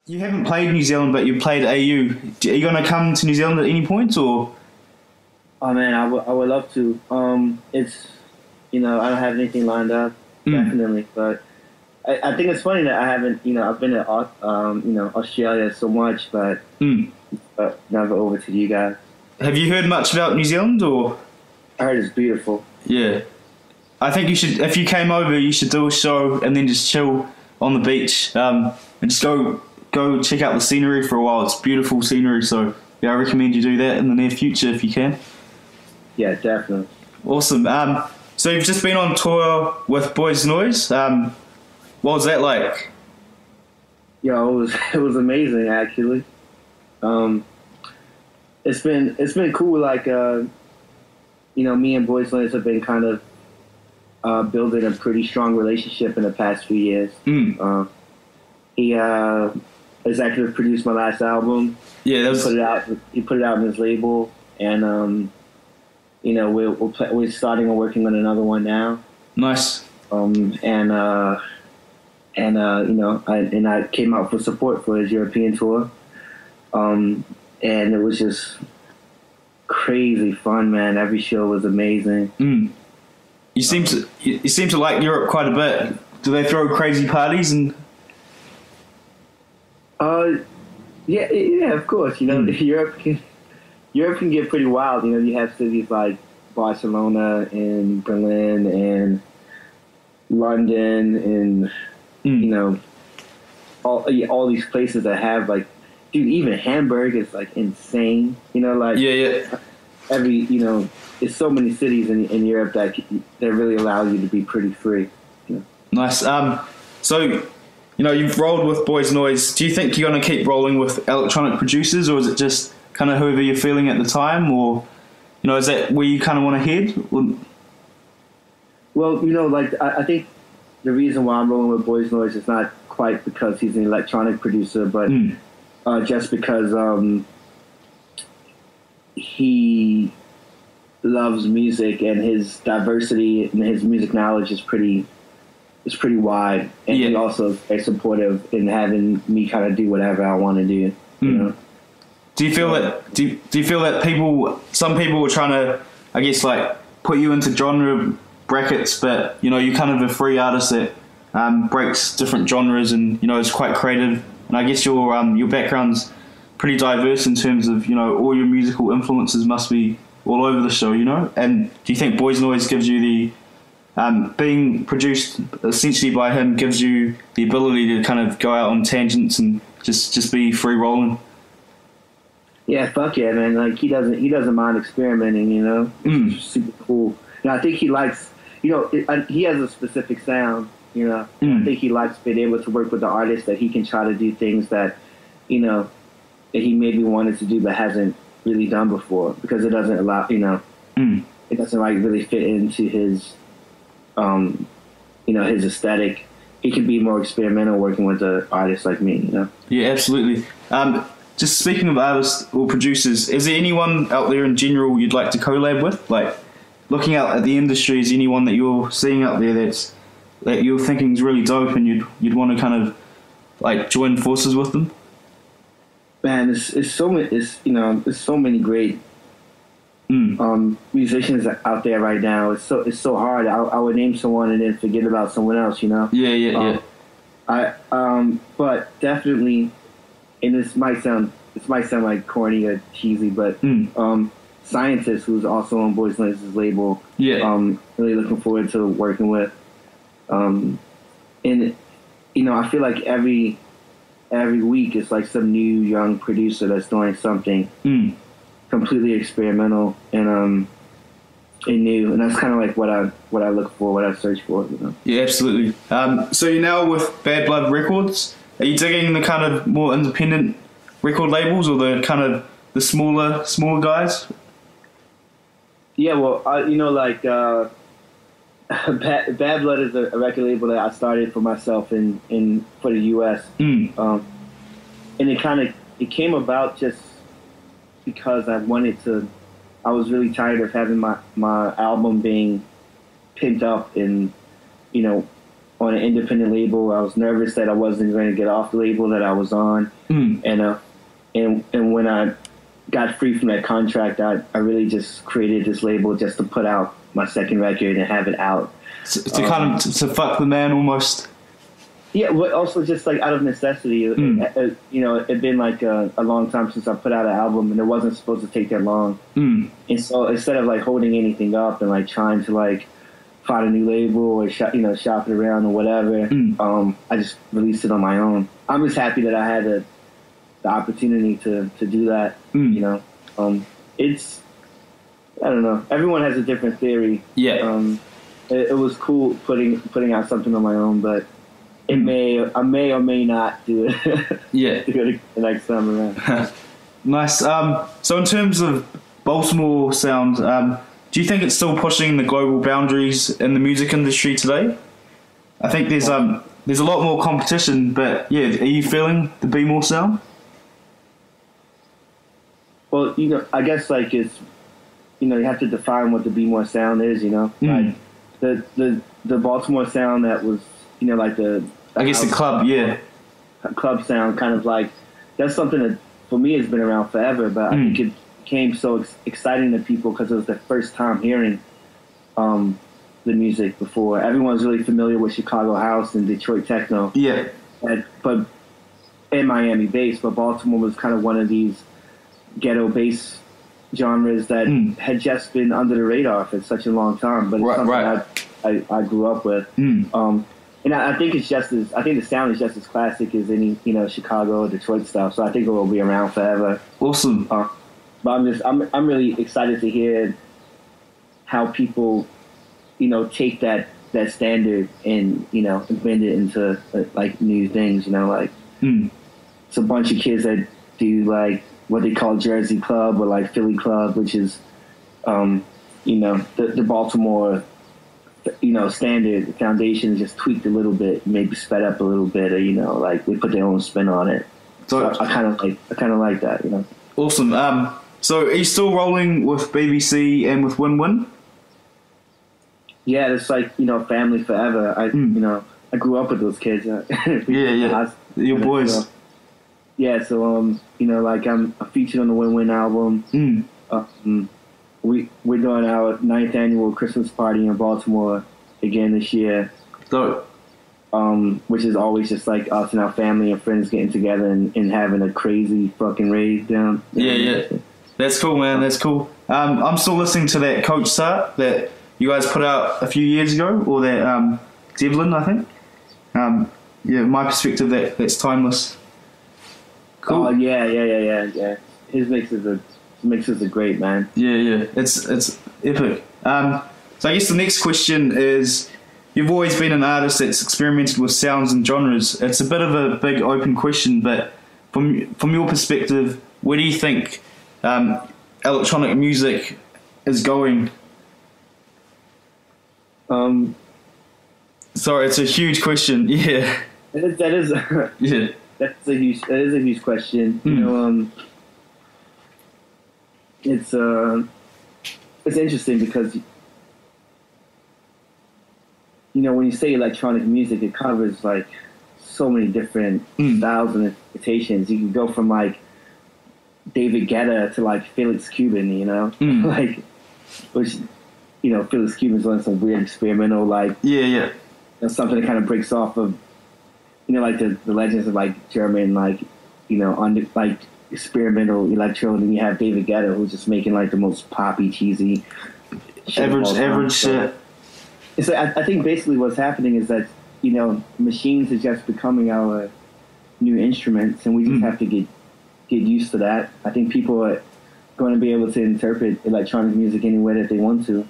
You haven't played New Zealand, but you played AU. Are you going to come to New Zealand at any point, or? Oh man, I would love to. It's I don't have anything lined up Mm. definitely, but I think it's funny that I haven't. I've been to Australia so much, Mm. but never over to you guys. Have you heard much about New Zealand, or? I heard it's beautiful. Yeah, I think you should. If you came over, you should do a show and then just chill on the beach, and just go check out the scenery for a while. It's beautiful scenery, so yeah, I recommend you do that in the near future if you can. Yeah, definitely. Awesome. So you've just been on tour with Boys Noise. What was that like? Yo, it was amazing actually. Um, it's been cool. Like me and Boys Lance have been kind of building a pretty strong relationship in the past few years. Mm. He executive produced my last album. Yeah, that He was put it out. He put it out on his label, and we're starting on working on another one now. nice. Um, and uh, I came out for support for his European tour. And it was just crazy fun, man. Every show was amazing. Mm. You seem to like Europe quite a bit. Do they throw crazy parties and? Uh, yeah, of course. Mm. Europe can get pretty wild. You have cities like Barcelona and Berlin and London and Mm. all these places that have like, dude, even Hamburg is like insane. Yeah, yeah. Every there's so many cities in Europe that really allow you to be pretty free. Nice. So, you've rolled with Boys Noise. Do you think you're going to keep rolling with electronic producers, or is it just kind of whoever you're feeling at the time, or is that where you kind of want to head? Well, like I think the reason why I'm rolling with Boys Noise is not quite because he's an electronic producer, but Mm. just because he loves music and his diversity and his music knowledge is pretty wide, and he Yeah. also is very supportive in having me kind of do whatever I want to do. Mm. Do you feel that? Do you feel that some people are trying to, I guess, like put you into genre brackets, but you're kind of a free artist that breaks different genres and is quite creative. And I guess your background's pretty diverse in terms of all your musical influences must be all over the show. And do you think Boys Noise gives you the being produced essentially by him gives you the ability to kind of go out on tangents and just be free rolling? Yeah, fuck yeah, man. Like he doesn't mind experimenting. Mm. It's super cool. I think he likes. He has a specific sound. Mm. I think he likes being able to work with the artist that he can try to do things that that he maybe wanted to do but hasn't really done before, because it doesn't allow. Mm. It doesn't like really fit into his his aesthetic. He can be more experimental working with an artist like me. Yeah, absolutely. Just speaking of artists or producers, is there anyone out there in general you'd like to collab with? Like, looking out at the industry, is anyone that you're seeing out there that you're thinking is really dope and you'd want to kind of like join forces with them? Man, it's so many. There's so many great musicians out there right now. It's so hard. I would name someone and then forget about someone else. Yeah, yeah, yeah. But definitely, and this might sound like corny or cheesy, but Scientist, who's also on Boys Noise's label, Yeah. really looking forward to working with. And I feel like every week it's like some new young producer that's doing something completely experimental and new, and that's kind of like what I look for, what I search for. Yeah, absolutely. So you're now with Bad Blood Records. Are you digging the kind of more independent record labels or the kind of the smaller guys? Yeah, well, Bad Blood is a record label that I started for myself for the U.S. And it came about just because I was really tired of having my album being picked up in on an independent label. I was nervous that I wasn't going to get off the label that I was on, and when I got free from that contract, I really just created this label just to put out my second record and have it out. To fuck the man almost. Yeah, but also just like out of necessity. You know, it'd been like a long time since I put out an album, and it wasn't supposed to take that long. And so instead of like holding anything up and like trying to like find a new label or shop it around or whatever, I just released it on my own. I'm just happy that I had the opportunity to do that. You know, it's, I don't know. Everyone has a different theory. Yeah. It was cool putting out something on my own, but I may or may not do it. Yeah. Do it the next time around. Nice. So in terms of Baltimore sound, do you think it's still pushing the global boundaries in the music industry today? I think there's a lot more competition, but yeah, are you feeling the Be More sound? Well, you know, I guess like it's, you know, you have to define what the Be More sound is. You know, like the Baltimore sound that was, you know, like the club sound, kind of like, that's something that for me has been around forever, but I think it became so exciting to people because it was the first time hearing the music before. Everyone's really familiar with Chicago house and Detroit techno, but in Miami bass, but Baltimore was kind of one of these ghetto bass genres that had just been under the radar for such a long time, but it's something I grew up with. And I think it's I think the sound is just as classic as any, you know, Chicago or Detroit stuff. So I think it will be around forever. Awesome. But I'm really excited to hear how people, you know, take that standard and, you know, bend it into like new things. You know, like it's a bunch of kids that do like what they call Jersey Club or like Philly Club, which is, you know, the Baltimore, you know, standard foundation is just tweaked a little bit, maybe sped up a little bit, or, you know, like they put their own spin on it. So I kind of like that, you know. Awesome. So are you still rolling with BBC and with Win Win? Yeah, it's like, you know, family forever. You know, I grew up with those kids. Your boys. So, yeah, so you know, like I'm featured on the Win Win album. We're doing our 9th annual Christmas party in Baltimore again this year. Dope. Which is always just like us and our family and friends getting together and having a crazy fucking rave down. Yeah. That's cool, man. That's cool. I'm still listening to that Coach Sart that you guys put out a few years ago, or that Devlin, I think. My perspective, that's timeless. Cool. Oh yeah. His mixes are great, man. Yeah. It's epic. So I guess the next question is, you've always been an artist that's experimented with sounds and genres. It's a bit of a big open question, but from your perspective, where do you think electronic music is going? Sorry, it's a huge question. Yeah. That is yeah. That is a huge question. You know, it's interesting because, you know, when you say electronic music, it covers like so many different styles and interpretations. You can go from like David Guetta to like Felix Cuban, you know, like, which, you know, Felix Cuban's on some weird experimental, like, something that kind of breaks off of, you know, like the legends of like German, like, you know, like experimental electro, and then you have David Guetta, who's just making like the most poppy, cheesy, average shit. So I think basically what's happening is that, you know, machines are just becoming our new instruments, and we just have to get used to that. I think people are going to be able to interpret electronic music any way that they want to.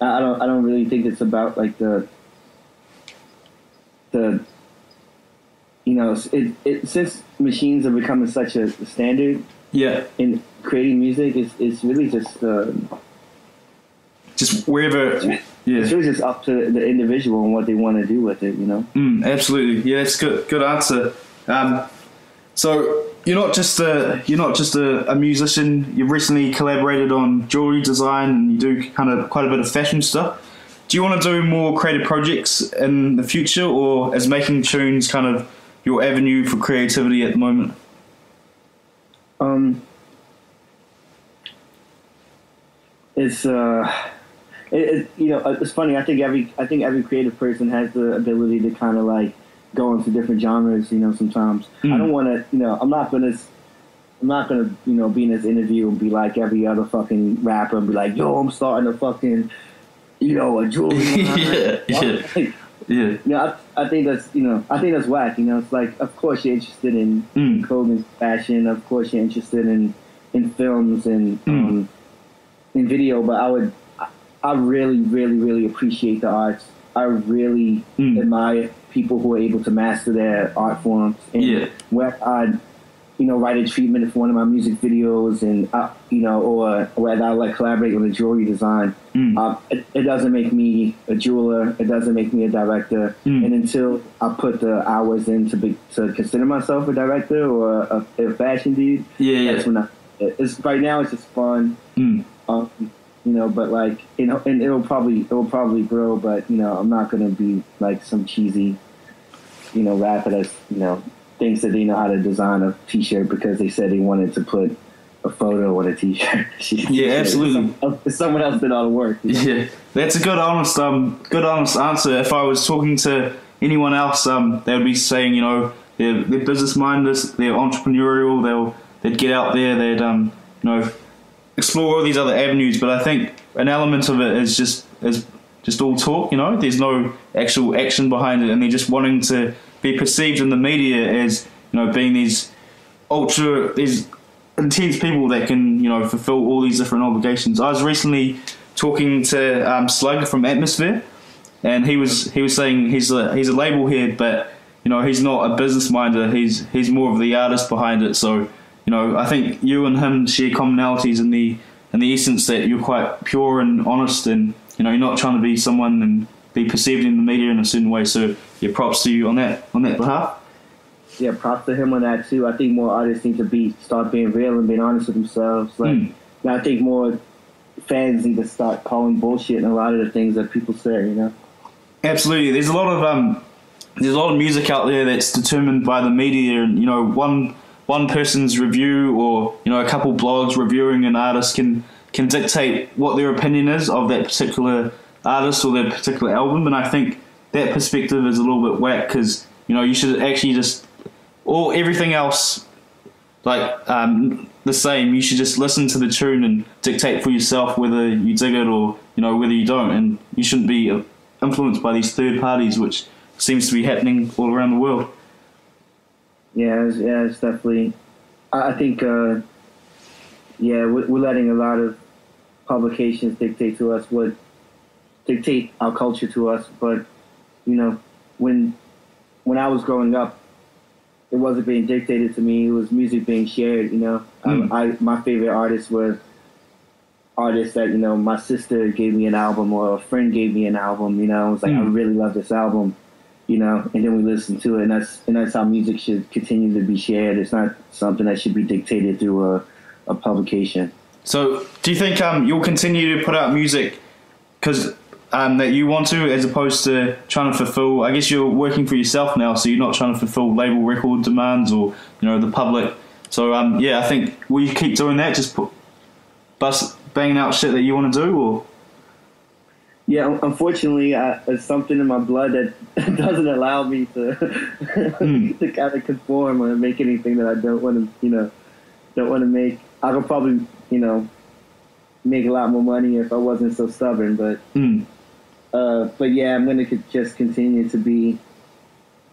I don't really think it's about like the you know, since machines are becoming such a standard in creating music, it's really just wherever. It's really just up to the individual and what they want to do with it, you know. Absolutely, yeah, that's good answer. So you're not just a musician. You've recently collaborated on jewelry design, and you do quite a bit of fashion stuff. do you want to do more creative projects in the future, or is making tunes kind of your avenue for creativity at the moment? It's it's funny. I think every creative person has the ability to kind of like go into different genres. Sometimes I don't want to. I'm not gonna be in this interview and be like every other fucking rapper and be like, yo, I'm starting a fucking a jewelry line. I think that's whack. It's like, of course you're interested in clothing, fashion. Of course you're interested in films and in video. But I really, really, really appreciate the arts. I really admire people who are able to master their art forms. And where I, write a treatment for one of my music videos, and or whether I like collaborate with a jewelry design, it doesn't make me a jeweler. It doesn't make me a director. And until I put the hours in to consider myself a director or a fashion dude, that's when it's right now. It's just fun, but like and it'll probably grow. But I'm not gonna be like some cheesy, rapper that's thinks that they know how to design a t-shirt because they said they wanted to put a photo on a t-shirt. Absolutely. It's someone else did all the work. Yeah, that's a good honest answer. If I was talking to anyone else, they would be saying, they're business minded, they're entrepreneurial, they'd get out there, they'd explore all these other avenues. But I think an element of it is just all talk. There's no actual action behind it, and they're just wanting to be perceived in the media as being these intense people that can fulfill all these different obligations. I was recently talking to Slug from Atmosphere, and he was saying he's a label head, but he's not a business minder. He's more of the artist behind it. So I think you and him share commonalities in the essence that you're quite pure and honest, and you're not trying to be someone and be perceived in the media in a certain way. So props to you on that behalf. Yeah, props to him on that too. I think more artists need to start being real and being honest with themselves. Like, I think more fans need to start calling bullshit in a lot of the things that people say. Absolutely. There's a lot of music out there that's determined by the media, and one person's review or a couple blogs reviewing an artist can dictate what their opinion is of that particular artist or their particular album. And I think that perspective is a little bit whack, because you should actually just, or everything else like the same, you should just listen to the tune and dictate for yourself whether you dig it or whether you don't, and you shouldn't be influenced by these third parties, which seems to be happening all around the world. It's definitely, I think we're letting a lot of publications dictate our culture to us. But when I was growing up, it wasn't being dictated to me. It was music being shared. My favorite artists were artists that my sister gave me an album or a friend gave me an album. I was like, I really love this album. And then we listened to it, and that's how music should continue to be shared. It's not something that should be dictated through a publication. So, do you think you'll continue to put out music because that you want to, as opposed to trying to fulfill? I guess you're working for yourself now, so you're not trying to fulfill label record demands or the public. So I think will you keep doing that? Just banging out shit that you want to do, or? Yeah, unfortunately, it's something in my blood that doesn't allow me to to kind of conform or make anything that I don't want to make. I could probably make a lot more money if I wasn't so stubborn, but yeah, I'm gonna just continue to be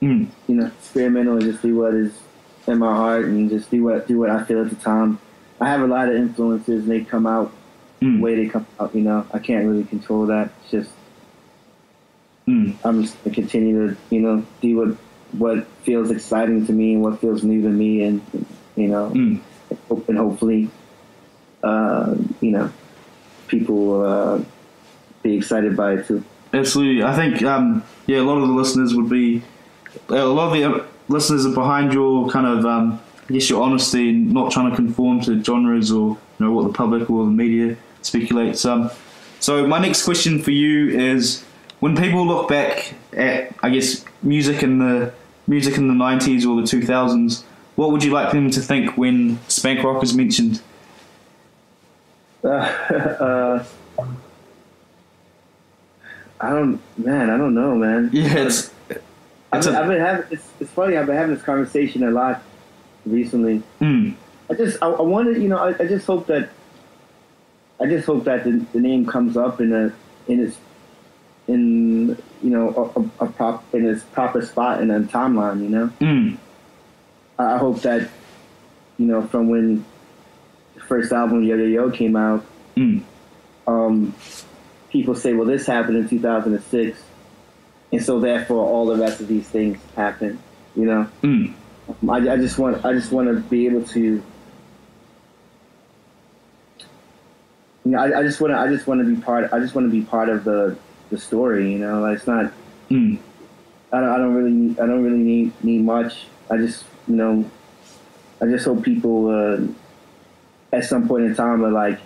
experimental and just do what is in my heart and just do what I feel at the time. I have a lot of influences, and they come out the way they come out. I can't really control that. It's just I'm just gonna continue to do what feels exciting to me and what feels new to me, and and hopefully people will be excited by it too. Absolutely. I think a lot of the listeners are behind your kind of I guess your honesty and not trying to conform to genres or what the public or the media speculates. So my next question for you is, when people look back at, I guess, music in the 90s or the 2000s, what would you like them to think when Spank Rock is mentioned? I don't know, man. Yeah, it's funny. I've been having this conversation a lot recently. I wanted, I just hope that the name comes up in its proper spot in a timeline. I hope that from when the first album Yo Yo Yo came out, people say, well, this happened in 2006, and so therefore all the rest of these things happen. I just want to be able to. I just want to be part. I just want to be part of the story. Like, it's not. I don't really need much. I just hope people at some point in time are like,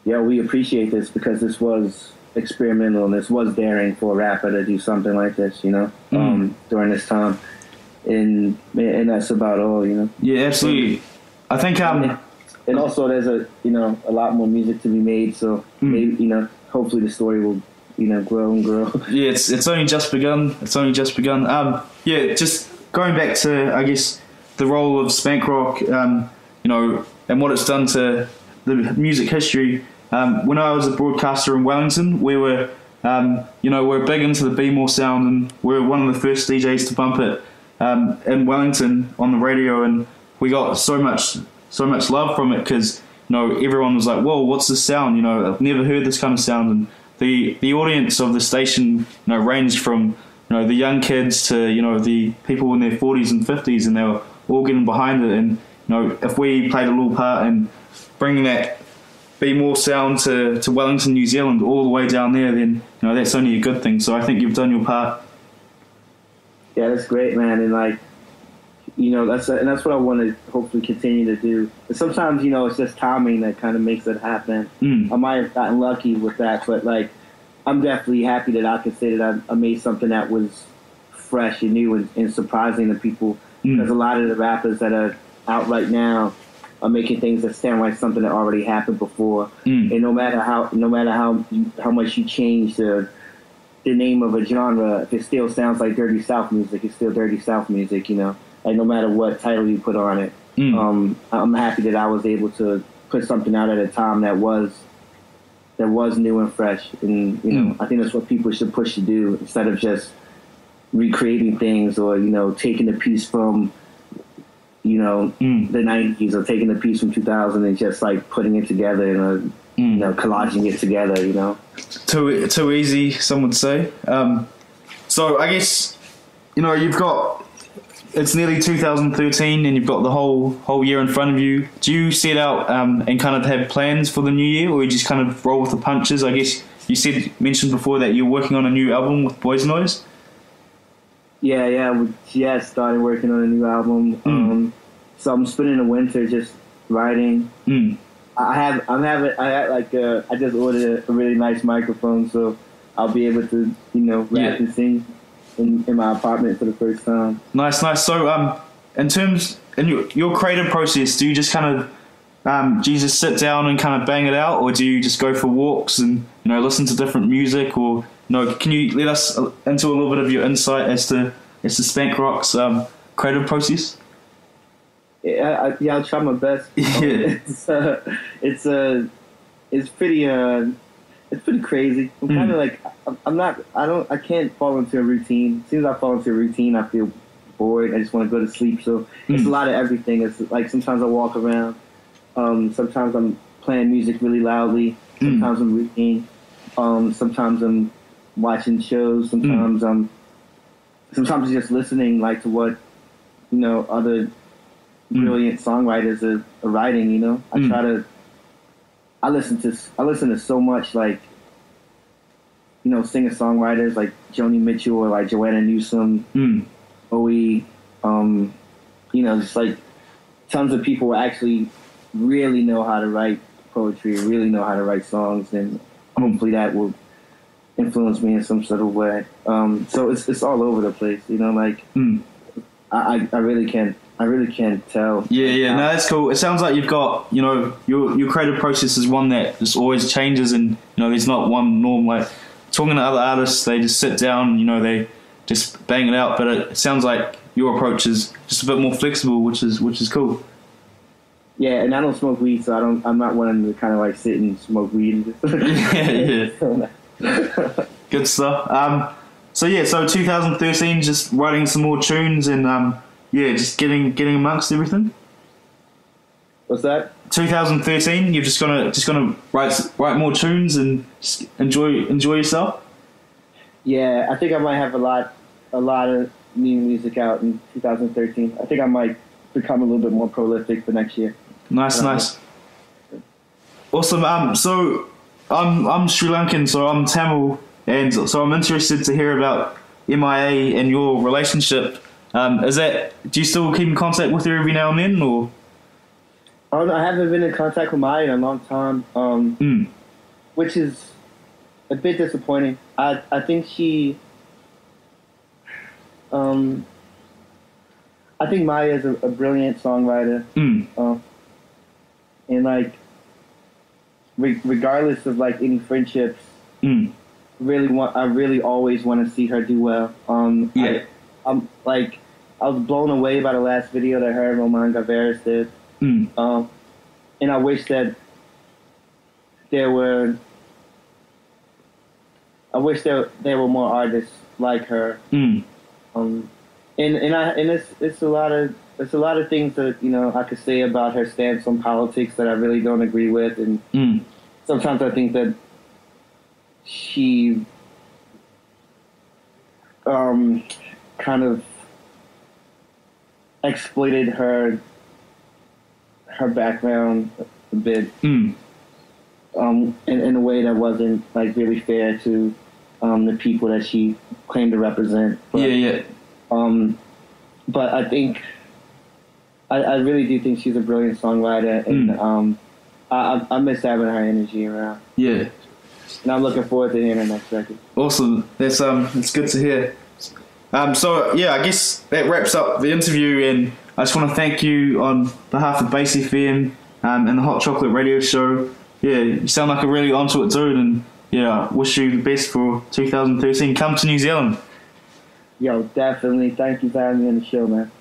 yeah, we appreciate this because this was experimental and this was daring for a rapper to do something like this, during this time, and that's about all, Yeah, absolutely. I think and also there's a lot more music to be made, so maybe hopefully the story will grow and grow. Yeah, it's only just begun. Yeah, just going back to, I guess, the role of Spank Rock, and what it's done to the music history. When I was a broadcaster in Wellington, we were, we're big into the Be More sound, and we're one of the first DJs to bump it in Wellington on the radio, and we got so much love from it because everyone was like, "Whoa, what's this sound?" I've never heard this kind of sound, and the audience of the station, ranged from the young kids to the people in their 40s and 50s, and they were all getting behind it. And if we played a little part in bringing that Be More sound to Wellington, New Zealand, all the way down there, then that's only a good thing. So I think you've done your part. Yeah, that's great, man. And that's what I want to hopefully continue to do. But sometimes it's just timing that kind of makes it happen. I might have gotten lucky with that, but I'm definitely happy that I could say that I made something that was fresh and new and surprising to people. Because a lot of the rappers that are out right now are making things that sound like something that already happened before. And no matter how much you change the name of a genre, if it still sounds like Dirty South music, it's still Dirty South music, And no matter what title you put on it. I'm happy that I was able to put something out at a time that was new and fresh. And I think that's what people should push to do, instead of just recreating things or taking a piece from the 90s or taking a piece from 2000 and just putting it together and collaging it together. Too easy, some would say. So I guess you've got, it's nearly 2013 and you've got the whole year in front of you. Do you set out and kind of have plans for the new year, or you just kind of roll with the punches? I guess you mentioned before that you're working on a new album with Boys Noise. Yeah, we just started working on a new album. So I'm spending the winter just writing. I just ordered a really nice microphone, so I'll be able to rap and sing in my apartment for the first time. Nice. So in your creative process, do you just kind of do you just sit down and kind of bang it out, or do you just go for walks and listen to different music? Or can you let us into a little bit of your insight as to Spank Rock's creative process? Yeah, I'll try my best. Yeah. It's pretty crazy. I'm kind of I can't fall into a routine. As soon as I fall into a routine, I feel bored. I just want to go to sleep. So it's a lot of everything. It's sometimes I walk around. Sometimes I'm playing music really loudly. Sometimes I'm reading. Sometimes I'm watching shows. Sometimes I'm just listening to what other brilliant songwriters are writing. I listen to so much singer-songwriters like Joni Mitchell or like Joanna Newsom, Bowie, just tons of people who actually really know how to write poetry, really know how to write songs, and hopefully that will influenced me in some sort of way. So it's all over the place, you know. Like I really can't tell. Yeah. No, that's cool. It sounds like you've got, you know, your creative process is one that just always changes, and you know, there's not one norm. Like talking to other artists, they just sit down, you know, they just bang it out. But it sounds like your approach is just a bit more flexible, which is cool. Yeah, and I don't smoke weed, so I'm not one to kind of like sit and smoke weed. Yeah. Good stuff. So 2013, just writing some more tunes and just getting amongst everything. What's that? 2013, you're just gonna write more tunes and just enjoy yourself. Yeah, I think I might have a lot of new music out in 2013. I think I might become a little bit more prolific for next year. Nice. Awesome. So I'm Sri Lankan, so I'm Tamil, and so I'm interested to hear about M.I.A. and your relationship. Do you still keep in contact with her every now and then, or? I haven't been in contact with M.I.A. in a long time, which is a bit disappointing. I think she, I think M.I.A. is a brilliant songwriter, and like, regardless of like any friendships, I really always want to see her do well. I was blown away by the last video that her and Roman Gavaris did. And I wish that there were more artists like her. And it's a lot of things that, you know, I could say about her stance on politics that I really don't agree with, and sometimes I think that she kind of exploited her background a bit in a way that wasn't like really fair to the people that she claimed to represent. But, but I think I really do think she's a brilliant songwriter, and I miss having her energy around. Yeah. And I'm looking forward to hearing her next record. Awesome. That's good to hear. So I guess that wraps up the interview, and I just want to thank you on behalf of Bass FM and the Hot Chocolate Radio Show. Yeah, you sound like a really onto it dude, and wish you the best for 2013. Come to New Zealand. Yo, definitely. Thank you for having me on the show, man.